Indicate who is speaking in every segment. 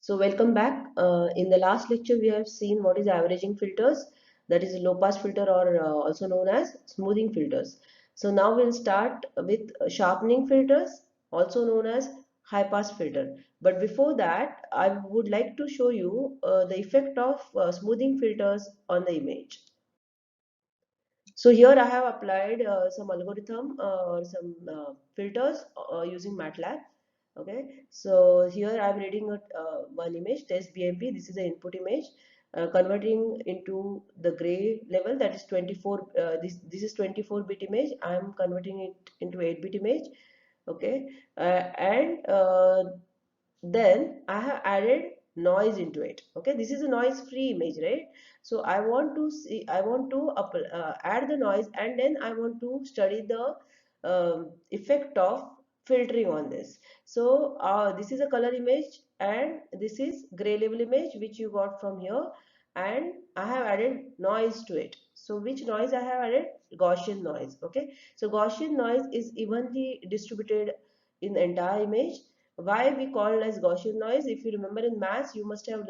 Speaker 1: So welcome back. In the last lecture, we have seen what is averaging filters, that is low pass filter or also known as smoothing filters. So now we'll start with sharpening filters, also known as high pass filter. But before that, I would like to show you the effect of smoothing filters on the image. So here I have applied some algorithm or some filters using MATLAB. Okay, so here I am reading one image, test BMP. This is the input image, converting into the gray level, that is 24. This is 24-bit image. I am converting it into 8-bit image. Okay, and then I have added noise into it. Okay, this is a noise free image, right? So I want to add the noise, and then I want to study the effect of filtering on this. So this is a color image and this is gray level image which you got from here, and I have added noise to it. So which noise I have added? Gaussian noise. Okay, so Gaussian noise is evenly distributed in the entire image. Why we call it as Gaussian noise? If you remember in maths, you must have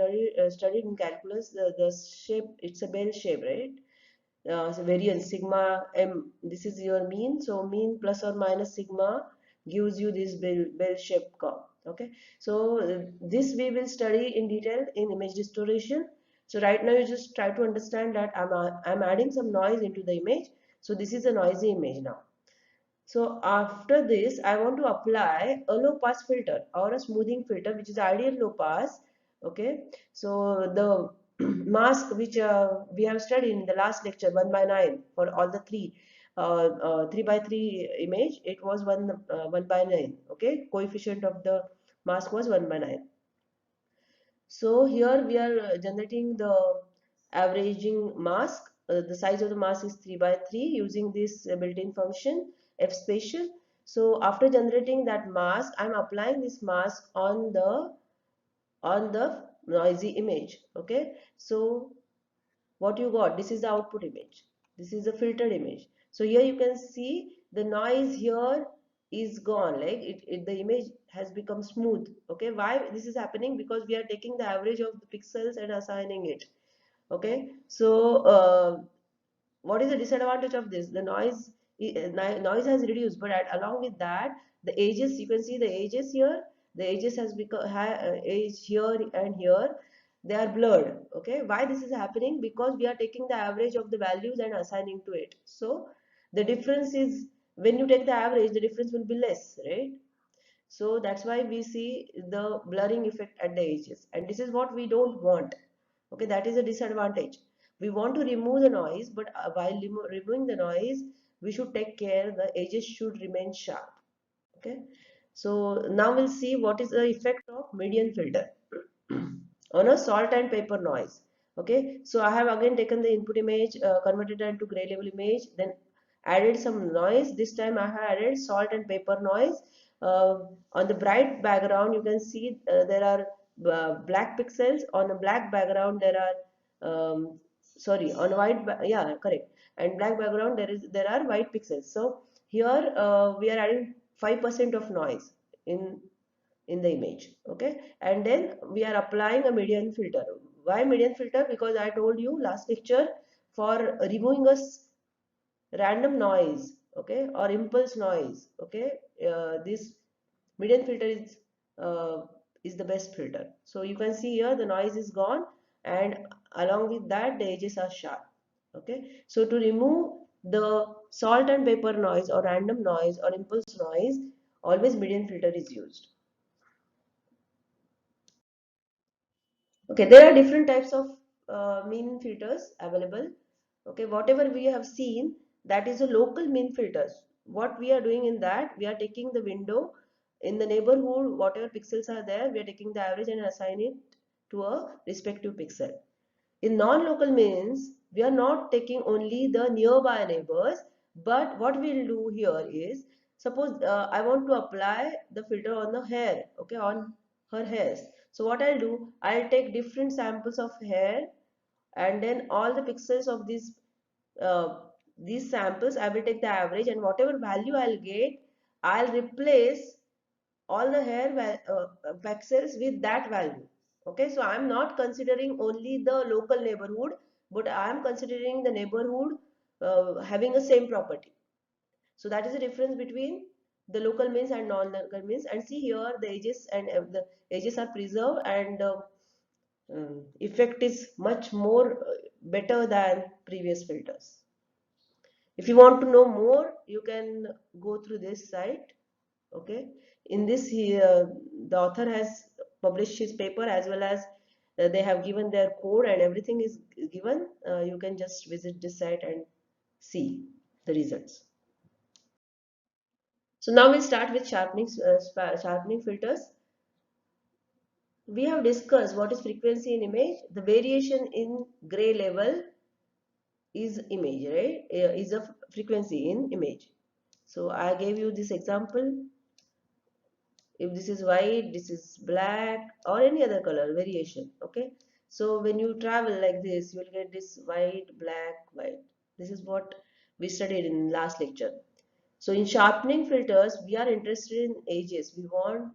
Speaker 1: studied in calculus the shape. It's a bell shape, right? So variance sigma m. This is your mean. So mean plus or minus sigma gives you this bell shape curve. Okay. So this we will study in detail in image distortion. So right now you just try to understand that I'm adding some noise into the image. So this is a noisy image now. So after this, I want to apply a low pass filter or a smoothing filter, which is ideal low pass. Okay. So the mask which we have studied in the last lecture, 1/9 for all the three, 3/3 image, it was 1/9. Okay. Coefficient of the mask was 1/9. So here we are generating the averaging mask. The size of the mask is 3/3 using this built-in function f spatial. So after generating that mask, I'm applying this mask on the noisy image. Okay. So what you got? This is the output image. This is the filtered image. So here you can see the noise here is gone, like the image has become smooth. Okay, why this is happening? Because we are taking the average of the pixels and assigning it. Okay, so what is the disadvantage of this? The noise has reduced, but along with that, the edges, you can see the edges here, the edges has become edge here and here, they are blurred. Okay, why this is happening? Because we are taking the average of the values and assigning to it. So the difference is, when you take the average, the difference will be less, right? So that's why we see the blurring effect at the edges, and this is what we don't want. Okay, that is a disadvantage. We want to remove the noise, but while removing the noise, we should take care the edges should remain sharp. Okay, so now we'll see what is the effect of median filter on a salt and pepper noise. Okay, so I have again taken the input image, converted it into gray level image, then added some noise. This time I have added salt and pepper noise. On the bright background, you can see there are black pixels. On a black background, there are sorry, on white, yeah, correct. And black background, there are white pixels. So here we are adding 5% of noise in the image. Okay, and then we are applying a median filter. Why median filter? Because I told you last lecture, for removing a random noise, okay, or impulse noise. Okay, this median filter is the best filter. So you can see here the noise is gone, and along with that the edges are sharp. Okay, so to remove the salt and pepper noise or random noise or impulse noise, always median filter is used. Okay, there are different types of mean filters available. Okay, whatever we have seen, that is a local mean filters. What we are doing in that, we are taking the window in the neighborhood, whatever pixels are there, we are taking the average and assign it to a respective pixel. In non-local means, we are not taking only the nearby neighbors, but what we'll do here is, suppose I want to apply the filter on the hair, okay, on her hairs. So what I'll do, I'll take different samples of hair, and then all the pixels of uh, these samples, I will take the average, and whatever value I'll get, I'll replace all the hair pixels with that value. Okay, so I'm not considering only the local neighborhood, but I am considering the neighborhood having the same property. So that is the difference between the local means and non-local means. And see here, the edges and the edges are preserved, and effect is much more better than previous filters. If you want to know more, you can go through this site. Okay, in this here, the author has published his paper, as well as they have given their code and everything is given. You can just visit this site and see the results. So now we'll start with sharpening filters. We have discussed what is frequency in image. The variation in gray level is image, right? Is a frequency in image. So I gave you this example. If this is white, this is black, or any other color variation. Okay. So when you travel like this, you will get this white, black, white. This is what we studied in last lecture. So in sharpening filters, we are interested in edges. We want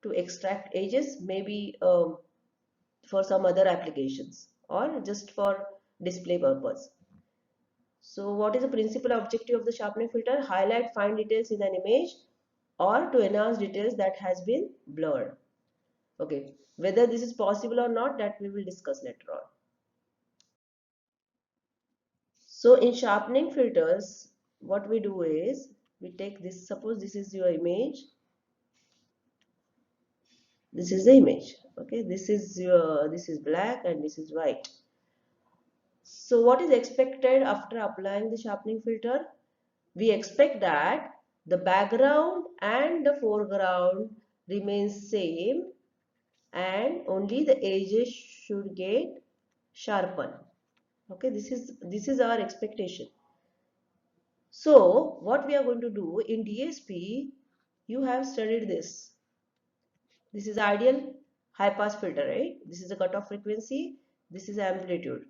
Speaker 1: to extract edges, maybe for some other applications or just for display purpose. So what is the principal objective of the sharpening filter? Highlight fine details in an image or to enhance details that has been blurred. Okay, whether this is possible or not, that we will discuss later on. So in sharpening filters, what we do is we take this, suppose this is your image, this is the image. Okay, this is black and this is white. So what is expected after applying the sharpening filter? We expect that the background and the foreground remains same, and only the edges should get sharpened. Okay, this is our expectation. So what we are going to do in DSP, you have studied this. This is ideal high pass filter, right? This is the cutoff frequency, this is amplitude.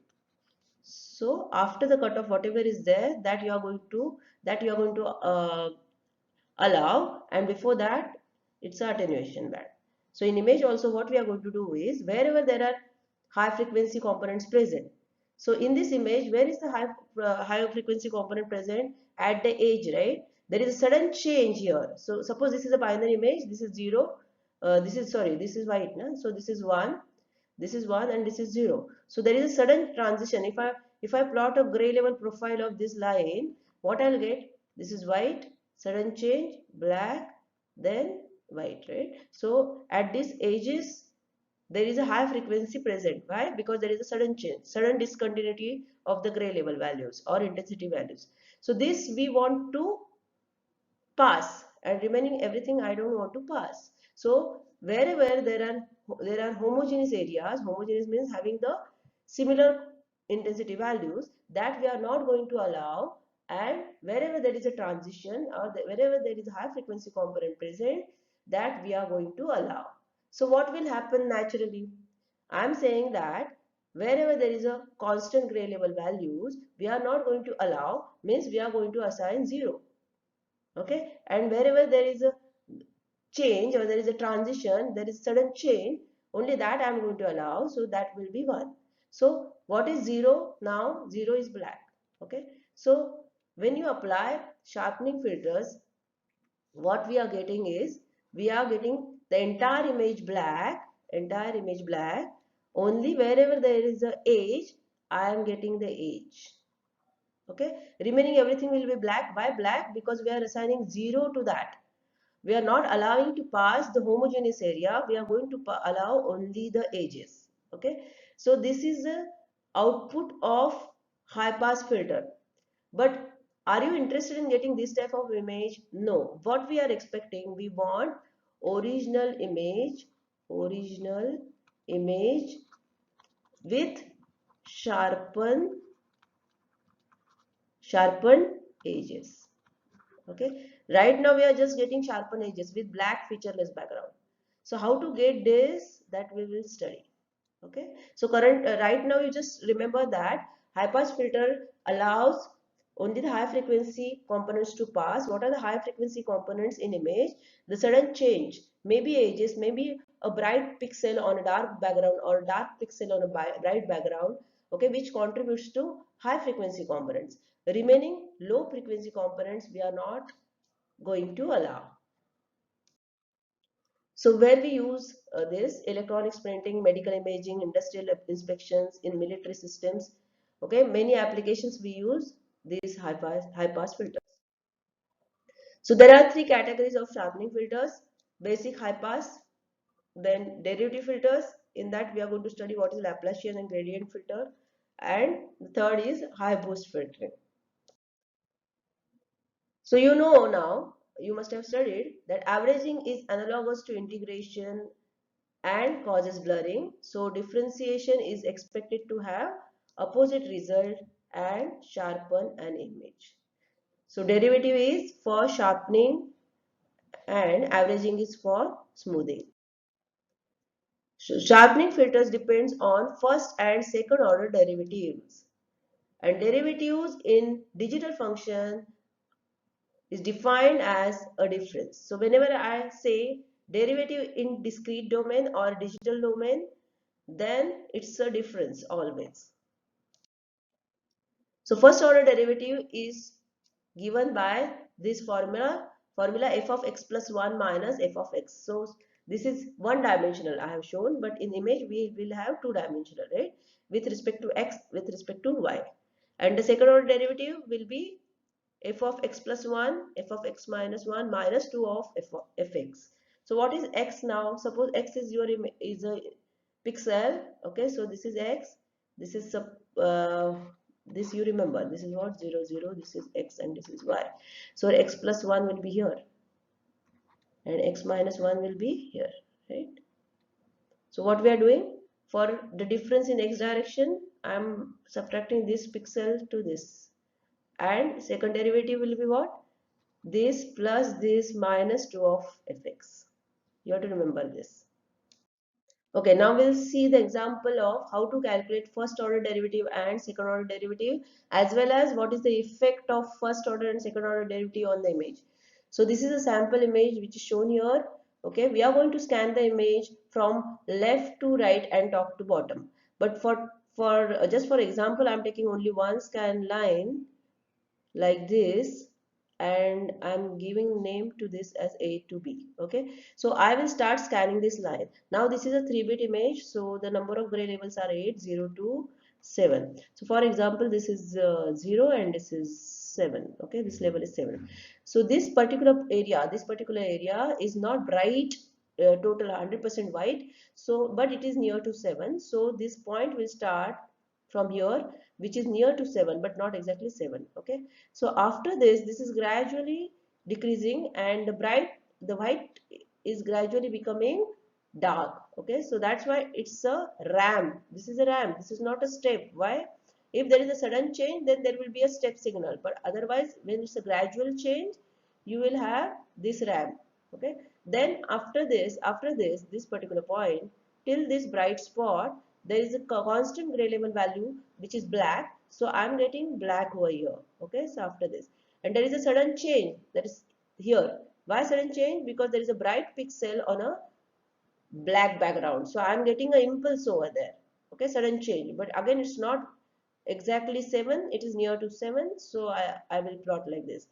Speaker 1: So after the cutoff, whatever is there, that you are going to allow, and before that it's a attenuation band. So in image also, what we are going to do is wherever there are high frequency components present. So in this image, where is the high frequency component present? At the edge, right? There is a sudden change here. So suppose this is a binary image, this is 0, this is white, no? So this is 1, this is 1, and this is 0. So there is a sudden transition. If I plot a gray level profile of this line, what I'll get? This is white, sudden change, black, then white, right? So at these edges, there is a high frequency present. Why? Because there is a sudden change, sudden discontinuity of the gray level values or intensity values. So this we want to pass, and remaining everything I don't want to pass. So wherever there are homogeneous areas, homogeneous means having the similar intensity values, that we are not going to allow, and wherever there is a transition or wherever there is a high frequency component present, that we are going to allow. So what will happen naturally? I am saying that wherever there is a constant gray level values, we are not going to allow, means we are going to assign 0. Okay, and wherever there is a change or there is a transition, there is sudden change, only that I am going to allow, so that will be 1. So what is 0 now? 0 is black. Okay, so when you apply sharpening filters, what we are getting is we are getting the entire image black. Only wherever there is a edge, I am getting the edge. Okay, remaining everything will be black. Why black? Because we are assigning 0 to that. We are not allowing to pass the homogeneous area, we are going to allow only the edges. Okay, so this is the output of high pass filter. But are you interested in getting this type of image? No. What we are expecting, we want original image with sharpen sharpened edges. Okay, right now we are just getting sharpened edges with black featureless background. So how to get this, that we will study. Okay, so right now you just remember that high pass filter allows only the high frequency components to pass. What are the high frequency components in image? The sudden change, maybe edges, maybe a bright pixel on a dark background or dark pixel on a bright background, okay, which contributes to high frequency components. The remaining low frequency components we are not going to allow. So where we use this electronics printing, medical imaging, industrial inspections, in military systems, okay, many applications we use these high pass filters. So there are three categories of sharpening filters: basic, high pass, then derivative filters. In that we are going to study what is Laplacian and gradient filter, and the third is high boost filtering. So you know now, you must have studied that averaging is analogous to integration and causes blurring. So differentiation is expected to have opposite result and sharpen an image. So derivative is for sharpening and averaging is for smoothing. So sharpening filters depends on first and second order derivatives. And derivatives in digital function is defined as a difference. So whenever I say derivative in discrete domain or digital domain, then it's a difference always. So first order derivative is given by this formula f of x plus 1 minus f of x. So this is one dimensional I have shown, but in image we will have two dimensional, right? With respect to x, with respect to y. And the second order derivative will be f of x plus 1, f of x minus 1 minus 2 of fx. So what is x now? Suppose x is is a pixel, okay? So this is x, this is this you remember, this is what, 0 0, this is x and this is y. So x plus 1 will be here and x minus 1 will be here, right? So what we are doing, for the difference in x direction, I am subtracting this pixel to this, and second derivative will be what? This plus this minus 2 of fx. You have to remember this. Okay, now we'll see the example of how to calculate first order derivative and second order derivative, as well as what is the effect of first order and second order derivative on the image. So this is a sample image which is shown here. Okay, we are going to scan the image from left to right and top to bottom. But for just for example, I'm taking only one scan line like this, and I'm giving name to this as A to B. Okay, so I will start scanning this line. Now this is a 3-bit image, so the number of gray labels are 8, 0 to 7. So for example, this is 0 and this is 7. Okay, this label is 7. So this particular area is not bright, total 100% white, so but it is near to 7. So this point will start from here, which is near to 7 but not exactly 7. Okay, so after this is gradually decreasing and the white is gradually becoming dark. Okay, so that's why it's a ramp. This is a ramp, this is not a step. Why? If there is a sudden change, then there will be a step signal, but otherwise when it's a gradual change, you will have this ramp. Okay, then after this particular point, till this bright spot, there is a constant gray level value which is black, so I'm getting black over here. Okay, so after this, and there is a sudden change, that is here. Why sudden change? Because there is a bright pixel on a black background, so I'm getting an impulse over there. Okay, sudden change, but again it's not exactly 7, it is near to 7, so I will plot like this.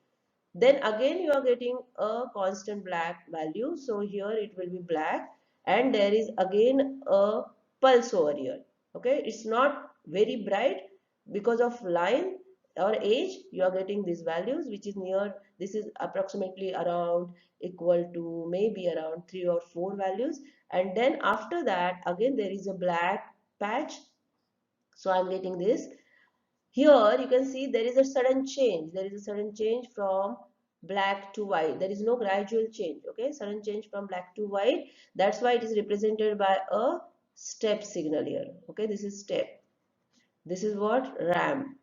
Speaker 1: Then again you are getting a constant black value, so here it will be black, and there is again a pulse over here. Okay, it's not very bright because of line or age. You are getting these values which is near, this is approximately around equal to maybe around 3 or 4 values, and then after that again there is a black patch, so I'm getting this. Here you can see there is a sudden change. There is a sudden change from black to white. There is no gradual change. Okay, sudden change from black to white. That's why it is represented by a step signal here. Okay, this is step. This is what? Ramp.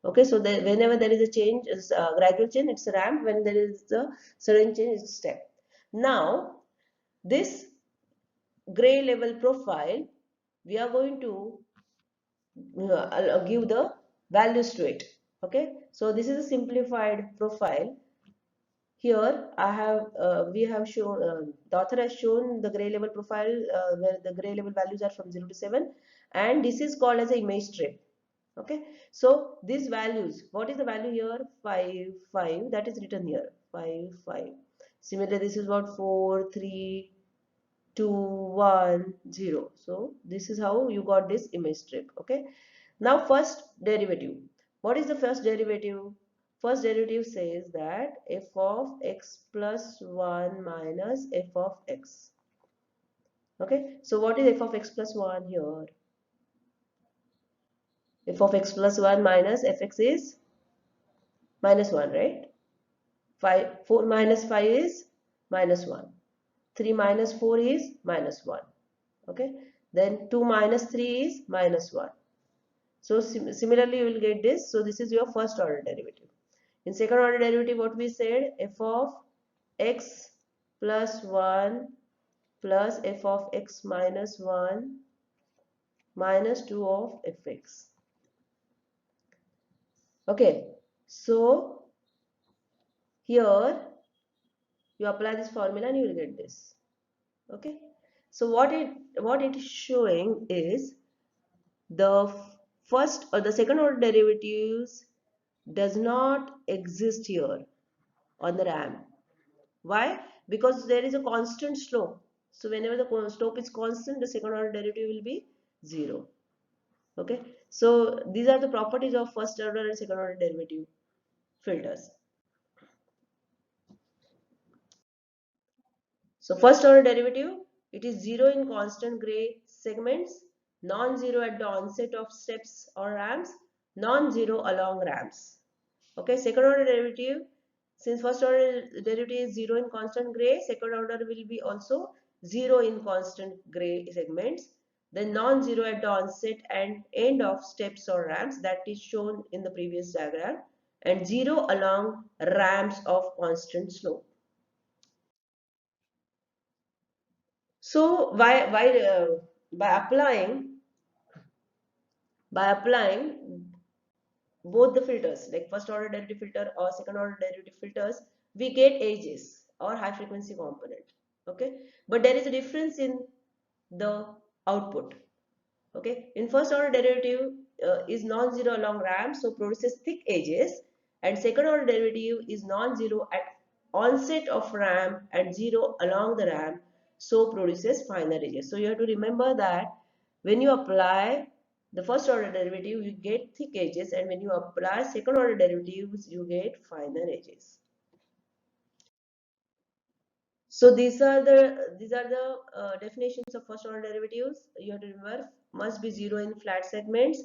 Speaker 1: Okay, so whenever there is a change, gradual change, it's a ramp. When there is a sudden change, it's step. Now, this gray level profile, we are going to give the values to it. Okay, so this is a simplified profile. Here I have we have shown the author has shown the gray level profile where the gray level values are from 0 to 7, and this is called as a image strip. Okay, so these values, what is the value here? 5 5, that is written here, 5 5. Similarly, this is what 4 3 2 1 0. So this is how you got this image strip. Okay, now first derivative. What is the first derivative? First derivative says that f of x plus 1 minus f of x. Okay, so what is f of x plus 1 here? F of x plus 1 minus fx is minus 1, right? 5, 4 minus 5 is minus 1. 3 minus 4 is minus 1. Okay, then 2 minus 3 is minus 1. So similarly you will get this. So this is your first order derivative. In second order derivative, what we said, f of x plus 1 plus f of x minus 1 minus 2 of fx. Okay, so here you apply this formula and you will get this. Okay, so what it is showing is the first or the second order derivatives does not exist here on the RAM. Why? Because there is a constant slope. So whenever the slope is constant, the second order derivative will be 0. Okay. So these are the properties of first order and second order derivative filters. So first order derivative, it is 0 in constant gray segments, non-zero at the onset of steps or ramps, non-zero along ramps. Okay, second order derivative, since first order derivative is 0 in constant gray, second order will be also 0 in constant gray segments, then non-zero at the onset and end of steps or ramps, that is shown in the previous diagram, and 0 along ramps of constant slope. So by applying both the filters, like first order derivative filter or second order derivative filters, we get edges or high frequency component. Okay, but there is a difference in the output. Okay, in first order derivative is non-zero along ramp, so produces thick edges, and second order derivative is non-zero at onset of ramp and 0 along the ramp, so produces finer edges. So you have to remember that when you apply the first order derivative, you get thick edges, and when you apply second order derivatives, you get finer edges. So these are the definitions of first order derivatives. You have to remember, must be 0 in flat segments,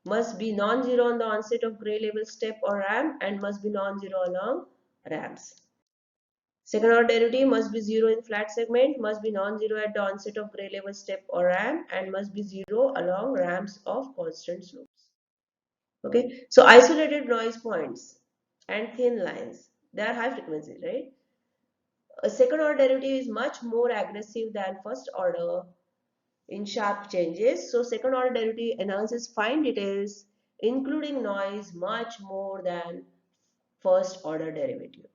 Speaker 1: must be non-zero on the onset of gray level step or ramp, and must be non-zero along ramps. Second order derivative must be 0 in flat segment, must be non-zero at the onset of gray level step or ramp, and must be 0 along ramps of constant slopes. Okay, so isolated noise points and thin lines, they are high frequency, right? A second order derivative is much more aggressive than first order in sharp changes. So second order derivative enhances fine details, including noise, much more than first order derivative.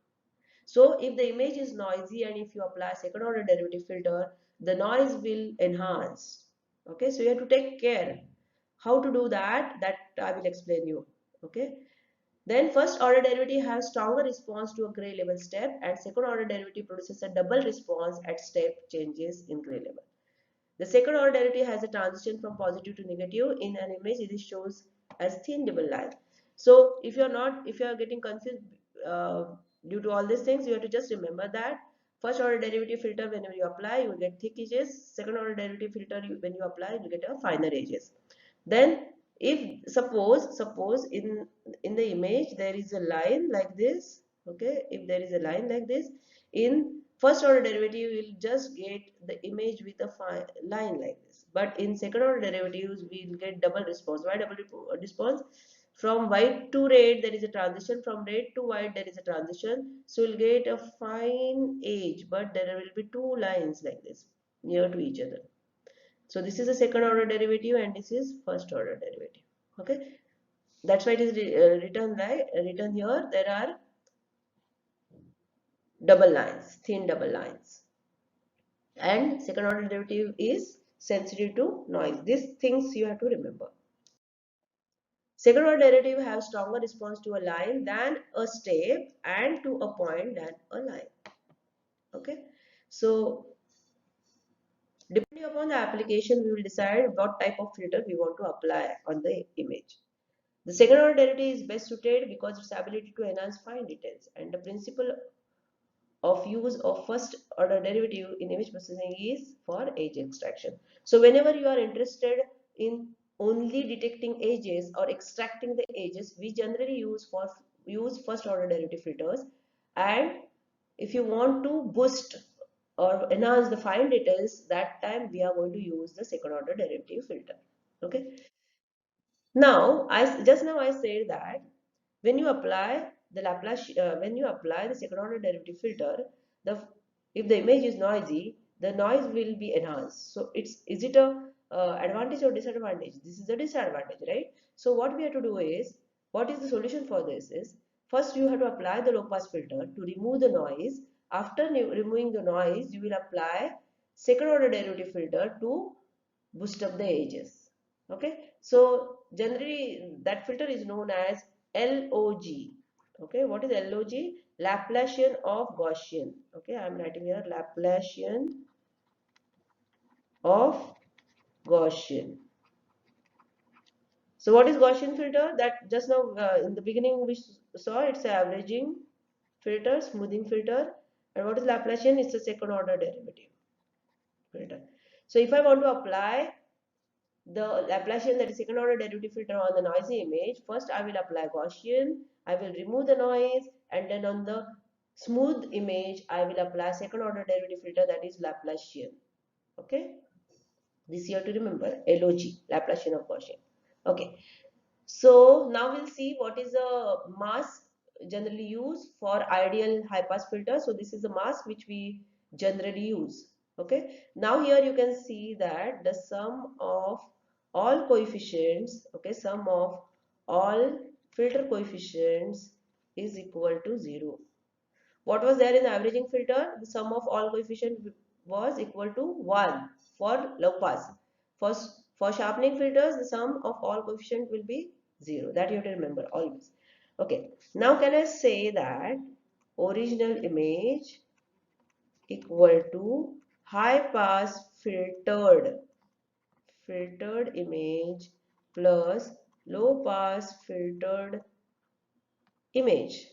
Speaker 1: So if the image is noisy and if you apply second order derivative filter, the noise will enhance. Okay, so you have to take care. How to do that? That I will explain you. Okay. Then first order derivative has stronger response to a gray level step, and second order derivative produces a double response at step changes in gray level. The second order derivative has a transition from positive to negative. In an image, it shows as thin double line. So if you are getting confused uh, due to all these things, you have to just remember that first order derivative filter, whenever you apply, you will get thick edges. Second order derivative filter, when you apply, you get a finer edges. Then if suppose in the image there is a line like this, okay, if there is a line like this, in first order derivative you will just get the image with a line like this, but in second order derivatives we will get double response. Why double response? From white to red there is a transition, from red to white there is a transition, so you'll get a fine edge, but there will be two lines like this near to each other. So this is a second order derivative and this is first order derivative. Okay. That's why it is written right, written here. There are double lines, thin double lines. And second order derivative is sensitive to noise. These things you have to remember. Second order derivative have stronger response to a line than a step and to a point than a line. Okay. So depending upon the application, we will decide what type of filter we want to apply on the image. The second order derivative is best suited because its ability to enhance fine details, and the principle of use of first order derivative in image processing is for edge extraction. So whenever you are interested in only detecting edges or extracting the edges, we generally use first order derivative filters. And if you want to boost or enhance the fine details, that time we are going to use the second order derivative filter. Okay. Now, just now I said that when you apply the when you apply the second order derivative filter, the if the image is noisy, the noise will be enhanced. So is it a advantage or disadvantage? This is a disadvantage, right? So what we have to do is, what is the solution for this is, first you have to apply the low pass filter to remove the noise. After removing the noise, you will apply second order derivative filter to boost up the edges. Okay, so generally that filter is known as LOG. Okay, what is LOG? Laplacian of Gaussian. Okay, I am writing here Laplacian of Gaussian. So what is Gaussian filter? That just now in the beginning we saw, it's a averaging filter, smoothing filter. And what is Laplacian? It's a second order derivative filter. So if I want to apply the Laplacian, that is second order derivative filter, on the noisy image, first I will apply Gaussian, I will remove the noise, and then on the smooth image I will apply second order derivative filter, that is Laplacian. Okay, this you have to remember, LOG, Laplacian of Gaussian. Okay, so now we'll see what is a mask generally used for ideal high pass filter. So this is a mask which we generally use. Okay. Now here you can see that the sum of all coefficients, okay, sum of all filter coefficients is equal to 0. What was there in the averaging filter? The sum of all coefficients was equal to 1 for low pass. For, for sharpening filters, the sum of all coefficients will be 0. That you have to remember always. Okay. Now can I say that original image equal to high pass filtered image plus low pass filtered image?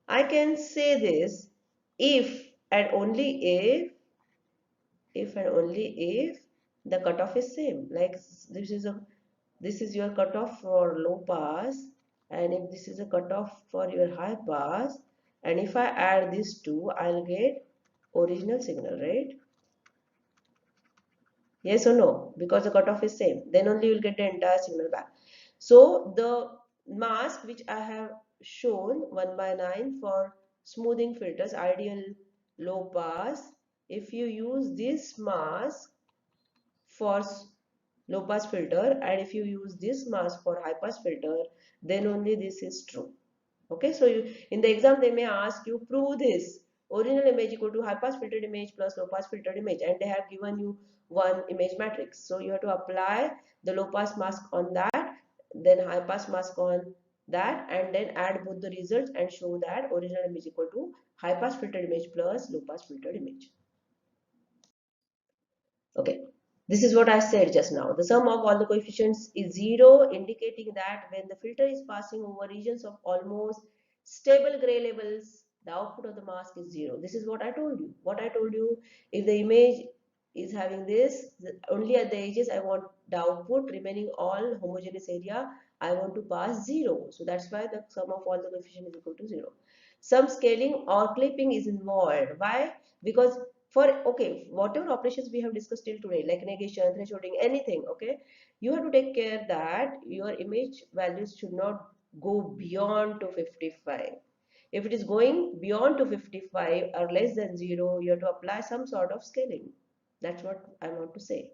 Speaker 1: I can say this if and only if and only if the cutoff is same. Like this is your cutoff for low pass, and if this is a cutoff for your high pass, and if I add these two, I'll get original signal, right? Yes or no? Because the cutoff is same. Then only you will get the entire signal back. So the mask which I have shown 1 by 9 for smoothing filters, ideal low pass. If you use this mask for low pass filter, and if you use this mask for high pass filter, then only this is true. Okay, so in the exam they may ask you, prove this original image equal to high pass filtered image plus low pass filtered image, and they have given you one image matrix. So you have to apply the low pass mask on that, then high pass mask on that, and then add both the results and show that original image equal to high pass filtered image plus low pass filtered image. Okay, this is what I said just now. The sum of all the coefficients is 0, indicating that when the filter is passing over regions of almost stable gray levels, the output of the mask is 0. This is what I told you. What I told you, if the image is having this, only at the edges I want the output, remaining all homogeneous area, I want to pass 0. So that's why the sum of all the coefficients is equal to 0. Some scaling or clipping is involved. Why? Because for okay, whatever operations we have discussed till today, like negation, thresholding, anything, okay, you have to take care that your image values should not go beyond 255. If it is going beyond 255 or less than 0, you have to apply some sort of scaling. That's what I want to say.